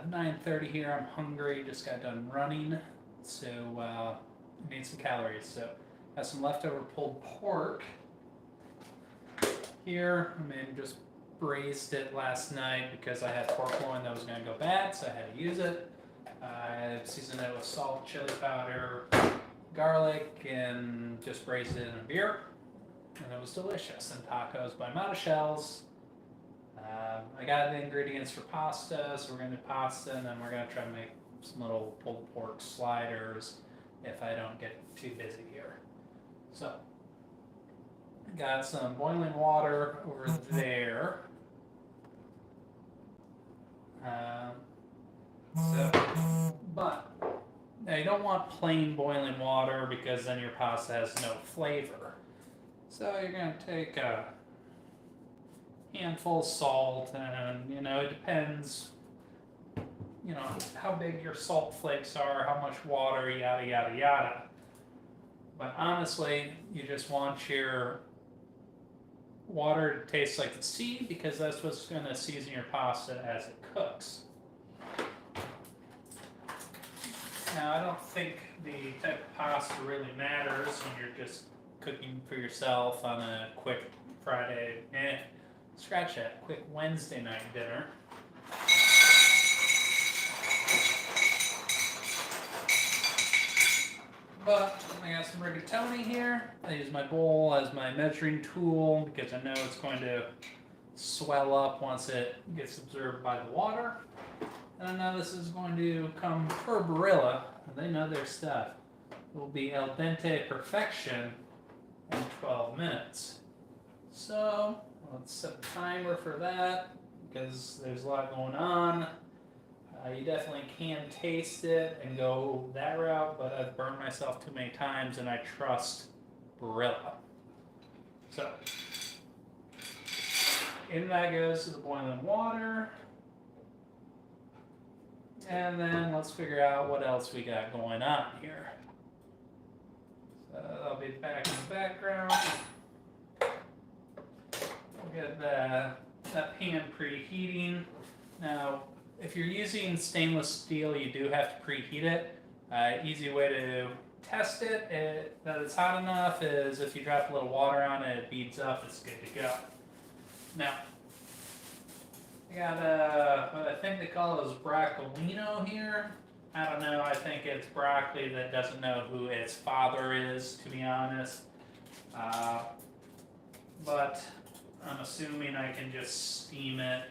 9:30 here. I'm hungry. Just got done running, so I need some calories. So I have some leftover pulled pork here. I mean, just braised it last night because I had pork loin that was going to go bad, so I had to use it. I seasoned it with salt, chili powder, garlic, and just braised it in a beer. And it was delicious. And tacos by Mata Shells. I got the ingredients for pasta, so we're going to do pasta, and then we're going to try to make some little pulled pork sliders if I don't get too busy here. So, got some boiling water over there. But now you don't want plain boiling water because then your pasta has no flavor. So you're going to take a handful of salt, and it depends, how big your salt flakes are, how much water, yada yada yada. But honestly, you just want your water to taste like the sea because that's what's going to season your pasta as it cooks. Now, I don't think the type of pasta really matters when you're just cooking for yourself on a quick Friday, scratch that, quick Wednesday night dinner. But I got some rigatoni here. I use my bowl as my measuring tool because I know it's going to swell up once it gets absorbed by the water. And I know this is going to come per Barilla, and they know their stuff. It will be al dente perfection in 12 minutes. So let's set a timer for that because there's a lot going on. You definitely can taste it and go that route, but I've burned myself too many times and I trust Barilla. So, in that goes the boiling water. And then let's figure out what else we got going on here. So I'll be back in the background. We'll get that pan preheating. Now, if you're using stainless steel, you do have to preheat it. Easy way to test it that it's hot enough is if you drop a little water on it, it beads up, it's good to go. Now, I got what I think they call is broccolino here. I don't know, I think it's broccoli that doesn't know who its father is, to be honest. But I'm assuming I can just steam it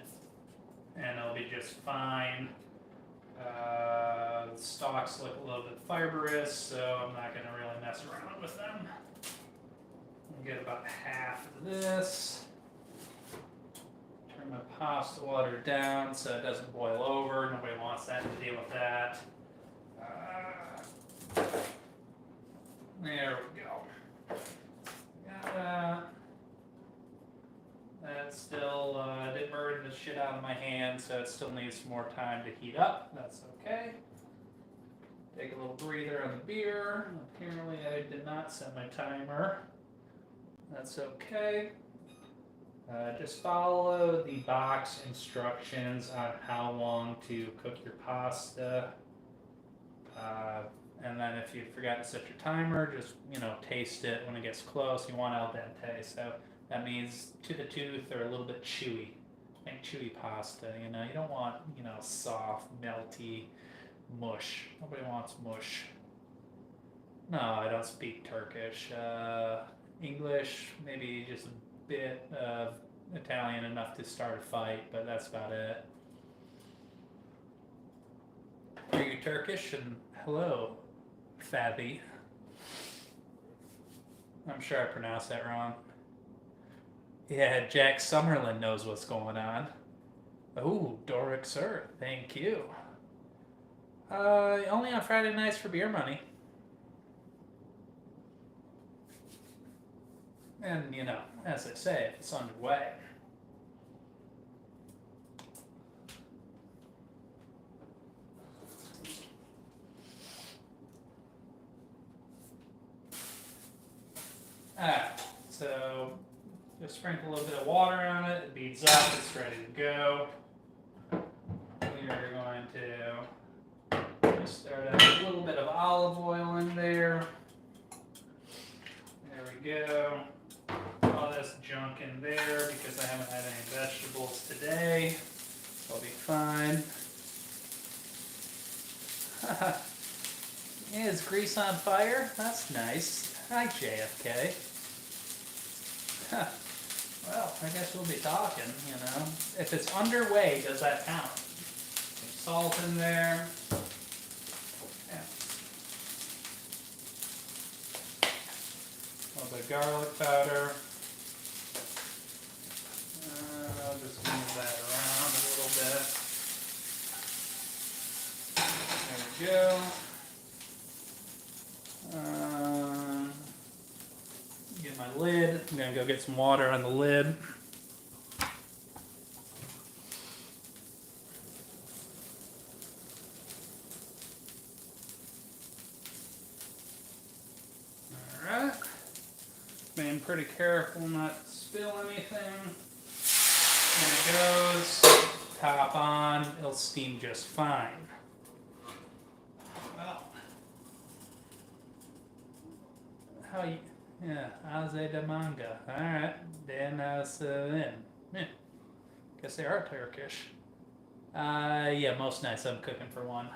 and it'll be just fine. The stalks look a little bit fibrous, so I'm not going to really mess around with them. I'll get about half of this. Turn my pasta water down so it doesn't boil over. Nobody wants that to deal with that. There we go. Got that. That still didn't burn the shit out of my hand, so it still needs some more time to heat up. That's okay. Take a little breather on the beer. Apparently I did not set my timer. That's okay. Just follow the box instructions on how long to cook your pasta. And then if you forgot to set your timer, just, taste it when it gets close. You want al dente, so that means to the tooth or a little bit chewy. Make chewy pasta, you don't want, soft, melty mush. Nobody wants mush. No, I don't speak Turkish. English, maybe just a bit of Italian enough to start a fight, but that's about it. Are you Turkish? And hello, Fabi. I'm sure I pronounced that wrong. Yeah, Jack Summerlin knows what's going on. Oh, Doric Sir, thank you. Only on Friday nights for beer money. And, as I say, if it's underway. So just sprinkle a little bit of water on it, it beads up, it's ready to go. We are fine. Yeah, is grease on fire? That's nice. Hi, JFK. Huh. Well, I guess we'll be talking, you know. If it's underway, does that count? Some salt in there. Yeah. A little bit of garlic powder. I'll just move that around a little bit. There we go. Get my lid. I'm gonna go get some water on the lid. Alright. Being pretty careful not to spill anything. And it goes. Top on. It'll steam just fine. Well. How you... Yeah, Aze de manga. Alright. Then yeah. Guess they are Turkish. Yeah, most nights I'm cooking for one.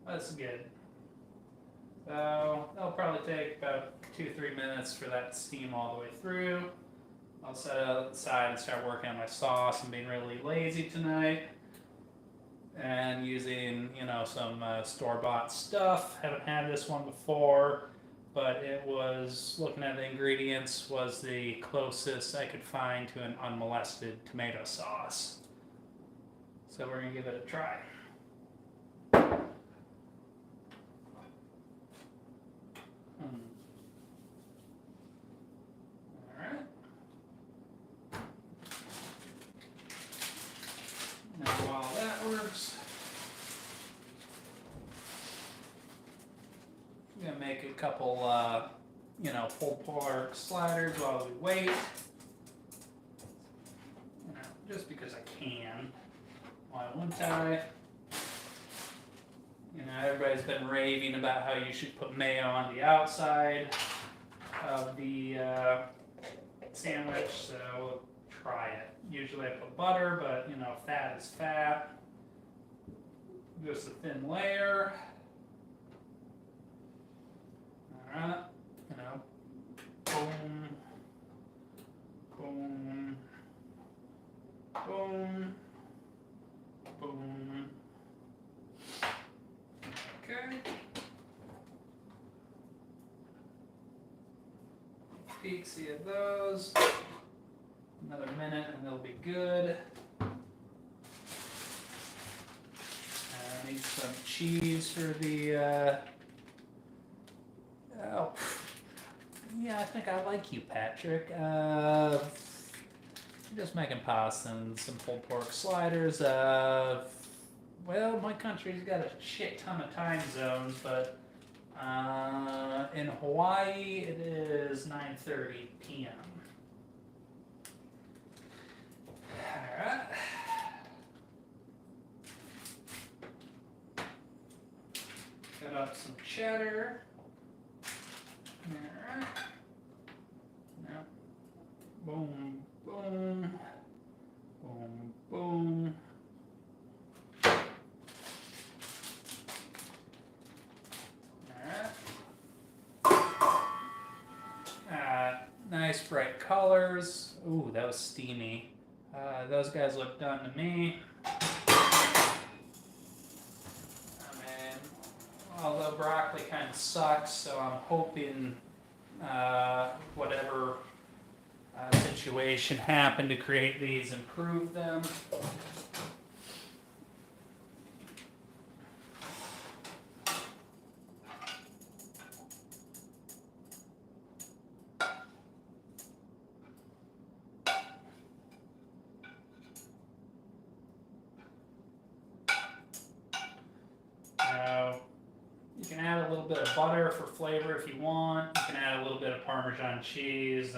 That's good. So, that'll probably take about 2-3 minutes for that to steam all the way through. I'll set it aside and start working on my sauce. I'm being really lazy tonight. And using, you know, some store-bought stuff. Haven't had this one before. But it was, looking at the ingredients, was the closest I could find to an unmolested tomato sauce. So we're going to give it a try. Alright. Now while that works, I'm going to make a couple, you know, pulled pork sliders while we wait. You know, just because I can. Why wouldn't I? You know, everybody's been raving about how you should put mayo on the outside of the sandwich, so we'll try it. Usually I put butter, but, you know, fat is fat. Just a thin layer. Alright, you know, boom, boom, boom, boom. Okay. Peeksy of those. Another minute and they'll be good. I need some cheese for the oh, yeah, I think I like you, Patrick. Just making pasta and some pulled pork sliders. Well, my country's got a shit ton of time zones, but in Hawaii it is 9:30 p.m. Alright. Cut up some cheddar. Alright. Now, boom, boom, boom, boom. Alright. Nice bright colors. Ooh, that was steamy. Those guys look done to me. Although broccoli kind of sucks, so I'm hoping whatever situation happened to create these improve them. You can add a little bit of butter for flavor if you want. You can add a little bit of Parmesan cheese,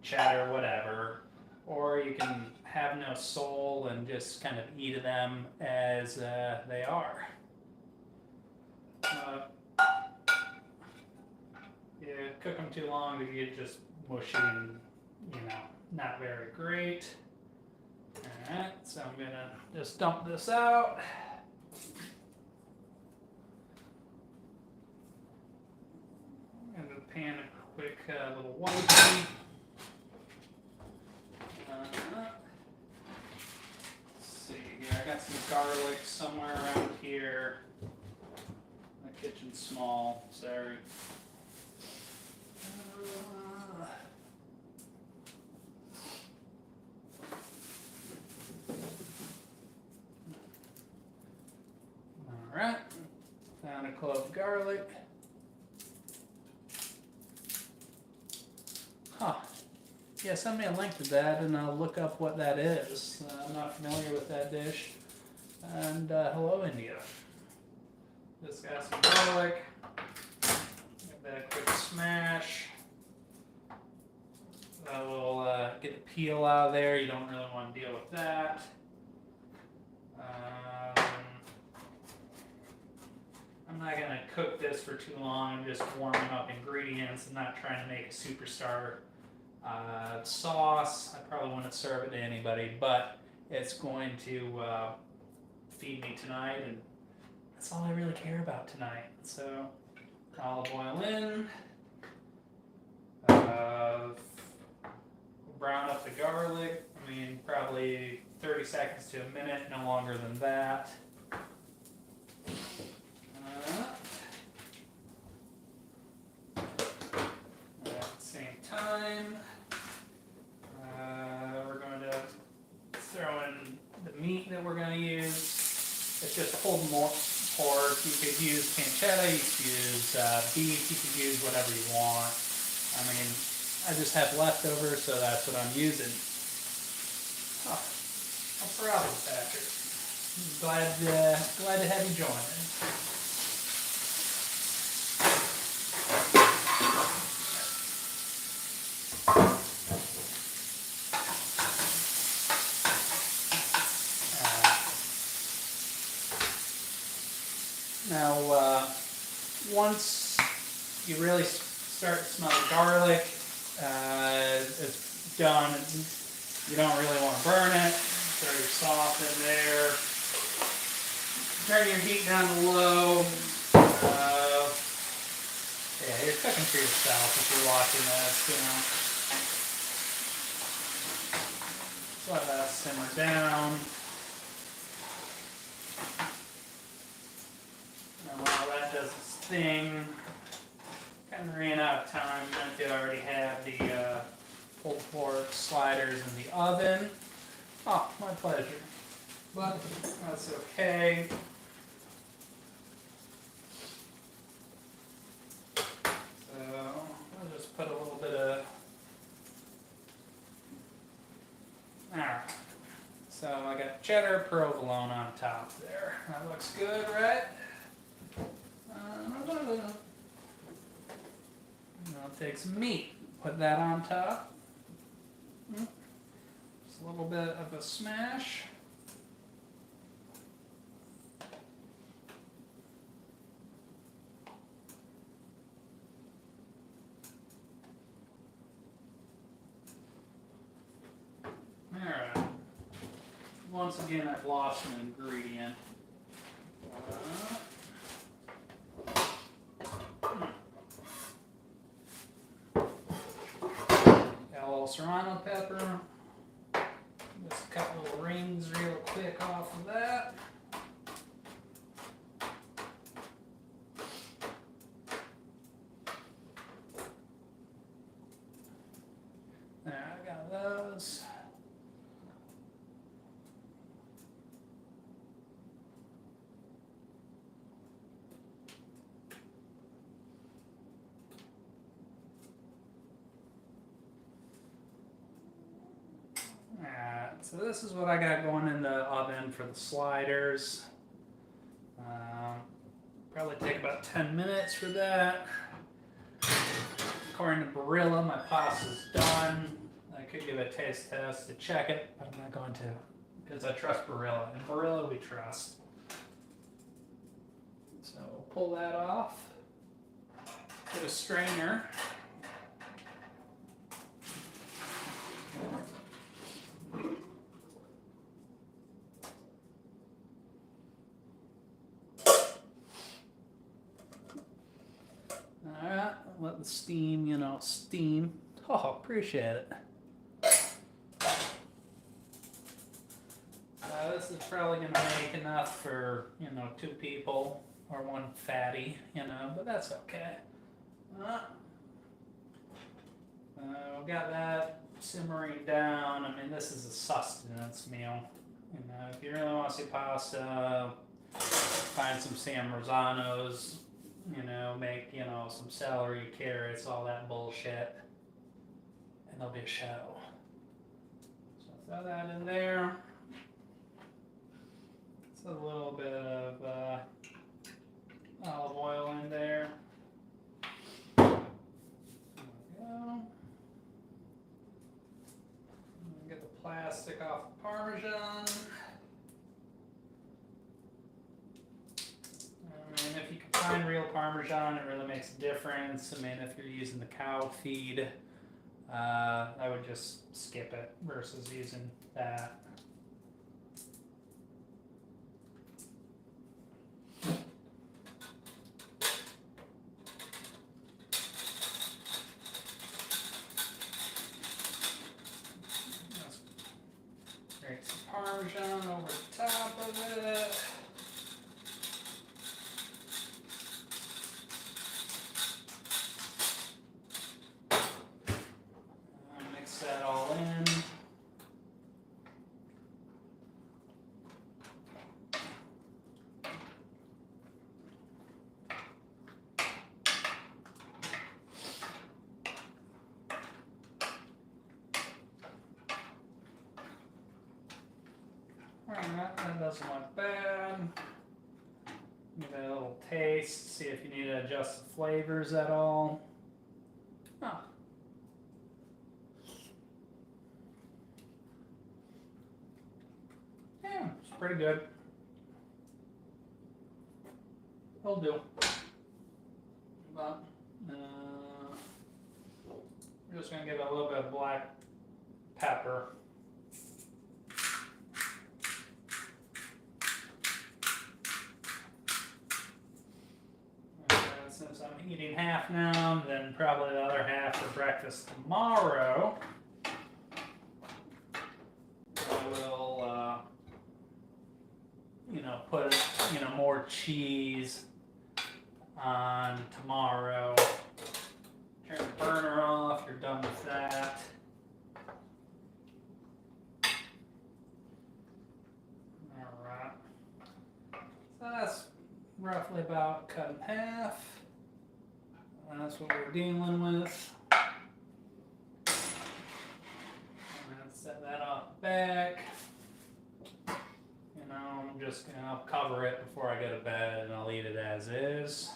cheddar, whatever. Or you can have no soul and just kind of eat them as they are. You cook them too long, they get just mushy and, you know, not very great. Alright, so I'm gonna just dump this out. I'm gonna pan a quick little wipey. Let's see here, I got some garlic somewhere around here. My kitchen's small, sorry. Alright, found a clove of garlic. Huh. Yeah, send me a link to that and I'll look up what that is. I'm not familiar with that dish. And hello, India. Just got some garlic. Give that a quick smash. That will get the peel out of there. You don't really want to deal with that. I'm not going to cook this for too long. I'm just warming up ingredients. I'm not trying to make a superstar sauce. I probably wouldn't serve it to anybody, but it's going to feed me tonight, and that's all I really care about tonight. So, olive oil in. Brown up the garlic. I mean, probably 30 seconds to a minute, no longer than that. At the same time, we're going to throw in the meat that we're going to use. It's just pulled pork. You could use pancetta, you could use beef, you could use whatever you want. I mean, I just have leftovers, so that's what I'm using. Oh, I'm proud of you, Patrick. Glad to have you join us. Now, once you really start to smell the garlic, it's done. You don't really want to burn it. Throw your sauce in there. Turn your heat down to low. Yeah, you're cooking for yourself if you're watching this, Let that simmer down. And while that does its thing, kind of ran out of time. I did already have the pulled pork sliders in the oven. Oh, my pleasure. But that's okay. So I'll just put a little bit of. Alright. So I got cheddar provolone on top there. That looks good, right? I'll take some meat, put that on top. Just a little bit of a smash. Alright. Once again, I've lost an ingredient. Got a little Serrano pepper. Just cut little rings real quick off of that. There, I got those. So this is what I got going in the oven for the sliders. Probably take about 10 minutes for that. According to Barilla, my pasta's done. I could give a taste test to check it, but I'm not going to because I trust Barilla, and Barilla we trust. So we'll pull that off. Get a strainer. the steam, steam. Oh, appreciate it. This is probably going to make enough for, 2 people or 1 fatty, but that's okay. We've got that simmering down. I mean, this is a sustenance meal. If you really want to see pasta, find some San Marzanos, make, some celery, carrots, all that bullshit, and there'll be a show. So throw that in there. It's a little bit of olive oil in there. There we go. Get the plastic off the Parmesan. I mean, if you can find real Parmesan, it really makes a difference. I mean, if you're using the cow feed, I would just skip it versus using that. Grate some Parmesan over the top of it. Mix that all in. Alright, that doesn't look bad. Give it a little taste, see if you need to adjust the flavors at all. Oh. Yeah, it's pretty good. It'll do. But, I'm just going to give it a little bit of black pepper. Since I'm eating half now, then probably the other half for breakfast tomorrow. I will, put, more cheese on tomorrow. Turn the burner off, you're done with that. Alright. So that's roughly about cut in half. That's what we're dealing with. I'm going to set that off back. I'm just going to cover it before I go to bed and I'll eat it as is.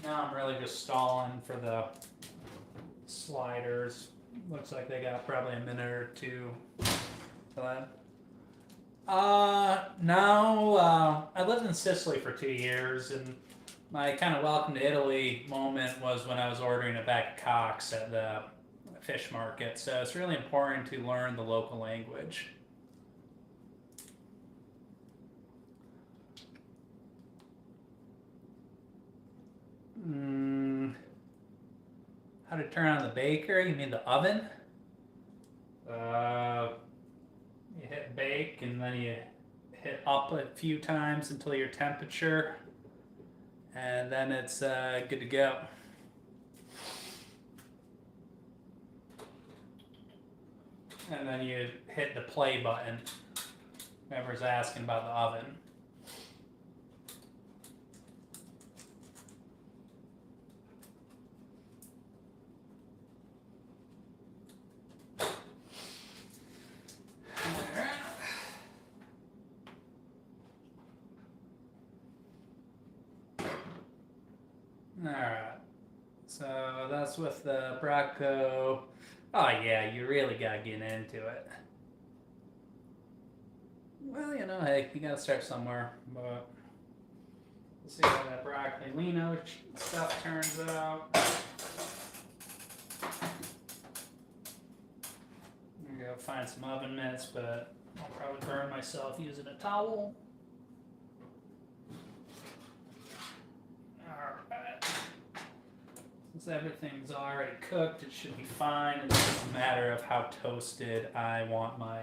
Now I'm really just stalling for the sliders. Looks like they got probably a minute or 2 for that. No, I lived in Sicily for 2 years, and my kind of welcome to Italy moment was when I was ordering a bag of cocks at the fish market. So it's really important to learn the local language. How to turn on the baker? You mean the oven? You hit bake and then you hit up a few times until your temperature, and then it's good to go. And then you hit the play button. Whoever's asking about the oven. Alright, so that's with the Bracco. Oh yeah, you really gotta get into it. Well, hey, you gotta start somewhere, but let's see how that broccolino stuff turns out. I'm gonna go find some oven mitts, but I'll probably burn myself using a towel. Since everything's already cooked, it should be fine. It's just a matter of how toasted I want my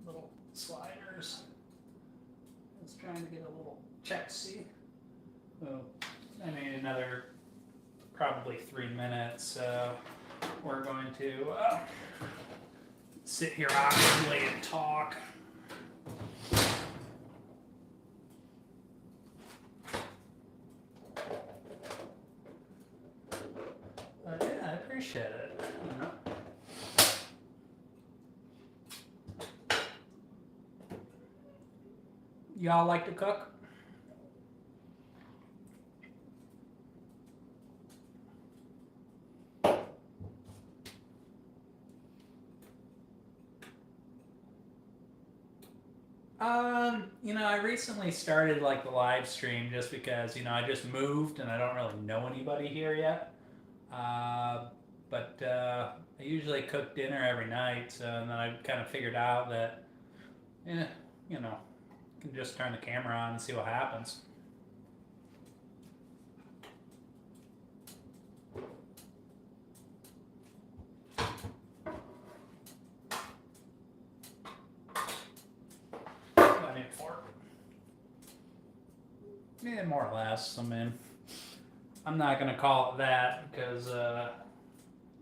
little sliders. I was trying to get a little check, see? Oh, I need another probably 3 minutes, so we're going to sit here awkwardly and talk. Yeah, I appreciate it. You know? Y'all like to cook? I recently started like the live stream just because, I just moved and I don't really know anybody here yet. But I usually cook dinner every night, so and then I kind of figured out that, you can just turn the camera on and see what happens. I need a fork. Yeah, more or less. I mean, I'm not gonna call it that because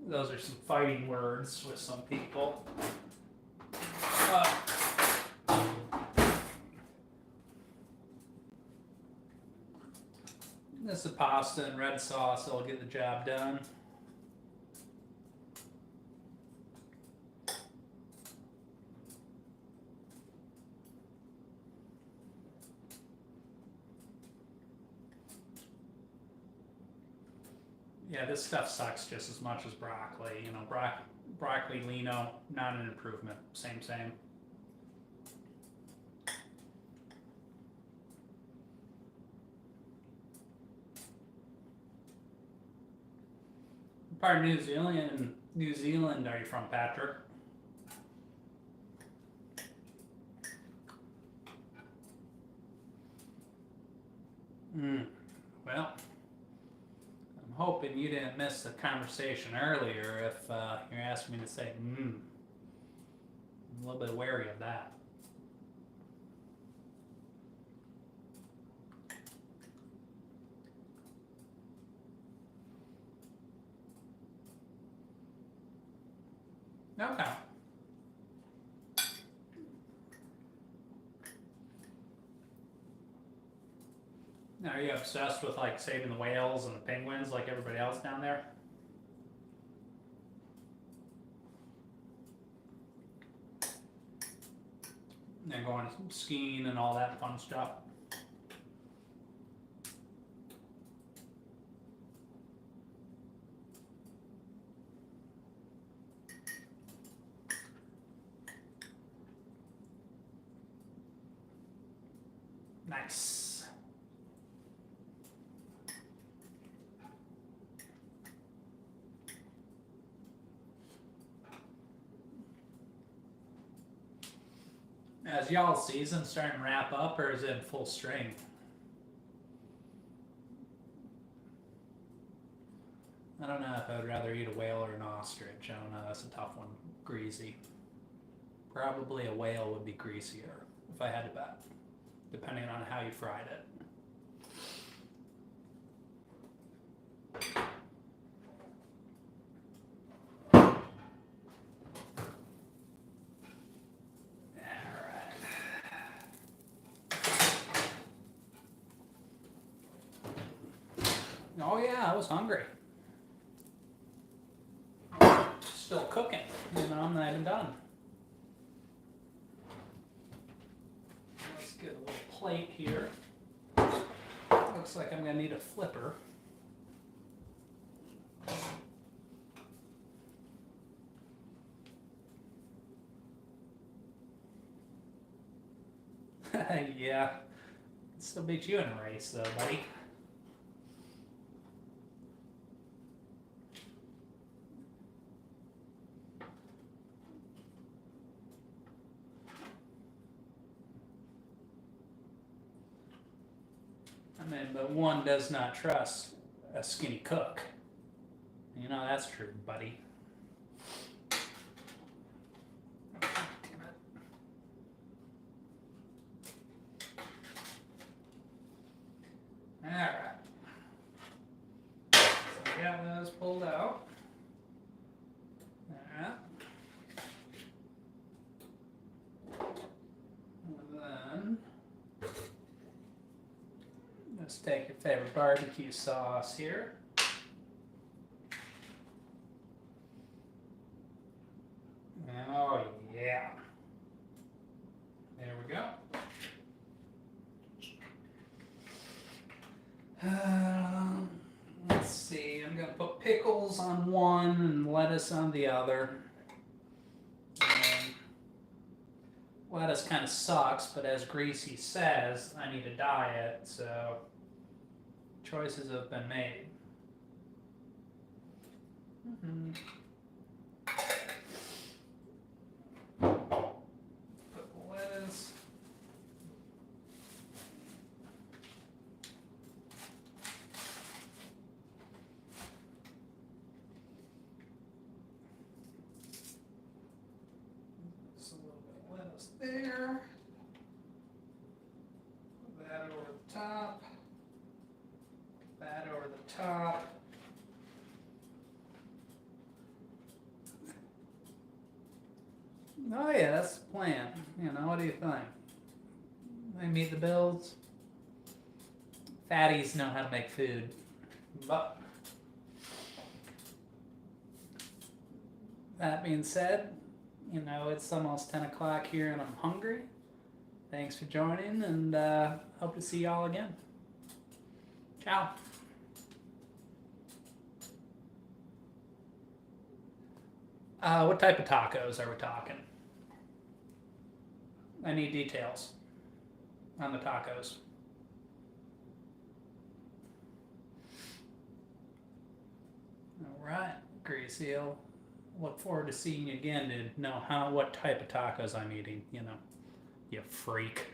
those are some fighting words with some people. This is pasta and red sauce that'll get the job done. Yeah, this stuff sucks just as much as broccoli. Broccoli lino, not an improvement. Same. What part of New Zealand are you from, Patrick? Well, I'm hoping you didn't miss the conversation earlier if you're asking me to say I'm a little bit wary of that. Okay. Now, are you obsessed with like saving the whales and the penguins like everybody else down there? And going skiing and all that fun stuff. Nice. Is y'all's season starting to wrap up, or is it in full swing? I don't know if I would rather eat a whale or an ostrich. I don't know. That's a tough one. Greasy. Probably a whale would be greasier if I had to bet, depending on how you fried it. Oh yeah, I was hungry. Still cooking, I'm not even done. Let's get a little plate here. Looks like I'm gonna need a flipper. Yeah, still beat you in a race though, buddy. But one does not trust a skinny cook. You know that's true, buddy. Oh, damn it. Alright. So we got those pulled out. Alright. And then let's take your favorite barbecue sauce here. Oh yeah. There we go. Let's see, I'm going to put pickles on one and lettuce on the other. And lettuce kind of sucks, but as Greasy says, I need a diet, so choices have been made. Put lettuce. Just a little bit of lettuce there. Put that over the top. That over the top. Oh yeah, that's the plan. You know, what do you think? They meet the bills. Fatties know how to make food. But that being said, you know, it's almost 10 o'clock here and I'm hungry. Thanks for joining, and hope to see y'all again. Ciao. What type of tacos are we talking? I need details on the tacos. All right, Greasy. I'll look forward to seeing you again to know what type of tacos I'm eating. You know, you freak.